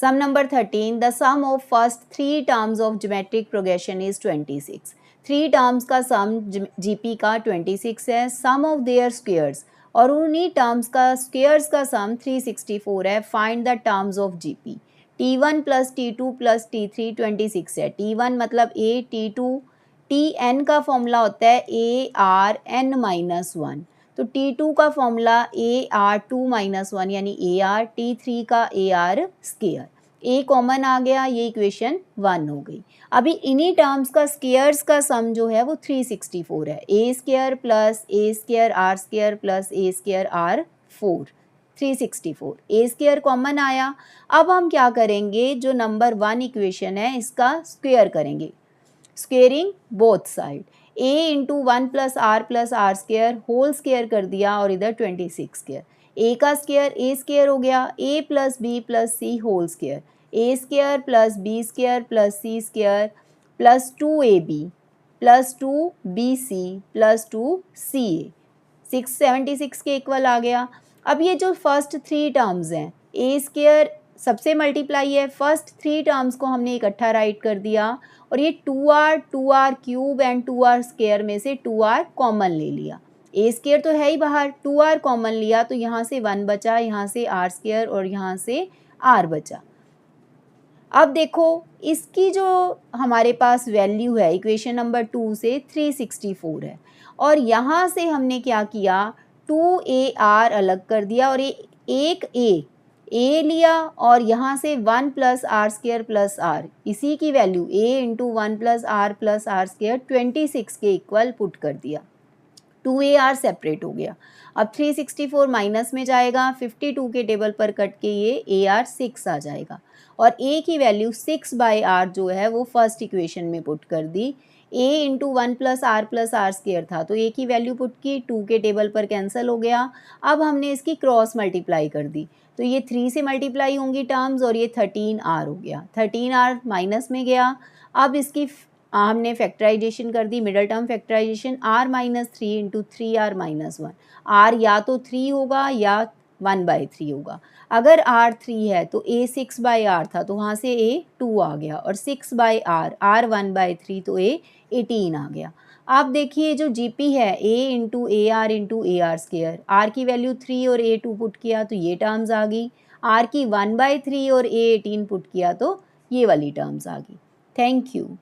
Sum number 13, the sum of first 3 terms of geometric progression is 26. 3 terms का sum GP का 26 है, sum of their squares और उन्हीं terms का squares का sum 364 है. Find the terms of GP. T1 plus T2 plus T3 26 है. T1 मतलब A, T2, Tn का फॉर्मूला होता है ARn-1. तो T2 का फॉर्मूला AR2-1 यानी AR, T3 का AR स्केयर. A कॉमन आ गया, ये इक्वेशन 1 हो गई. अभी इन्हीं टर्म्स का स्केयर्स का सम जो है वो 364 है. A square plus A square R square plus A square R 4, 364. A square common आया. अब हम क्या करेंगे, जो नंबर 1 इक्वेशन है इसका स्क्वेयर करेंगे. Squaring both side. A into 1 plus r square whole square कर दिया और इधर 26 स्केयर. A का स्केयर A स्केयर हो गया. A plus B plus C whole square. A square plus B square plus C square plus 2AB plus 2BC plus 2CA 676 के equal आ गया. अब ये जो फर्स्ट 3 टर्म्स हैं, A स्केयर सबसे मल्टीप्लाई है, फर्स्ट 3 टर्म्स को हमने इकट्ठा राइट कर दिया और ये 2r cube and 2r square में से 2r कॉमन ले लिया. A स्केयर तो है ही बाहर, 2r कॉमन लिया तो यहाँ से 1 बचा, यहाँ से r स्केयर और यहाँ से r बचा. अब देखो इसकी जो हमारे पास वैल्यू है इक्वेशन नंबर 2 से 364 है और यहाँ से हमने क्या किया, 2ar अलग कर दिया और एक a लिया और यहाँ से 1 plus r square plus r, इसी की value a into 1 plus r square 26 के इक्वल पुट कर दिया. 2ar सेपरेट हो गया. अब 364 माइनस में जाएगा, 52 के टेबल पर कट के ये ar 6 आ जाएगा और a की वैल्यू 6/r जो है वो फर्स्ट इक्वेशन में पुट कर दी. a into 1 plus r square था तो a की वैल्यू पुट की, 2 के टेबल पर कैंसिल हो गया. अब हमने इसकी क्रॉस मल्टीप्लाई कर दी तो ये 3 से मल्टीप्लाई होंगी टर्म्स और ये 13r हो गया. 13r माइनस में गया. अब इसकी हमने फैक्टराइजेशन कर दी, middle term factorisation, r-3 into 3r-1. r या तो 3 होगा या 1/3 होगा. अगर r 3 है तो a 6/r था तो वहाँ से a 2 आ गया और 6/r, r 1/3 तो a 18 आ गया. आप देखिए जो GP है a into AR square, r की वैल्यू 3 और a 2 पुट किया तो ये टर्म्स आ गई. r की 1/3 और a 18 पुट किया तो ये वाली टर्म्स आ गई. Thank you.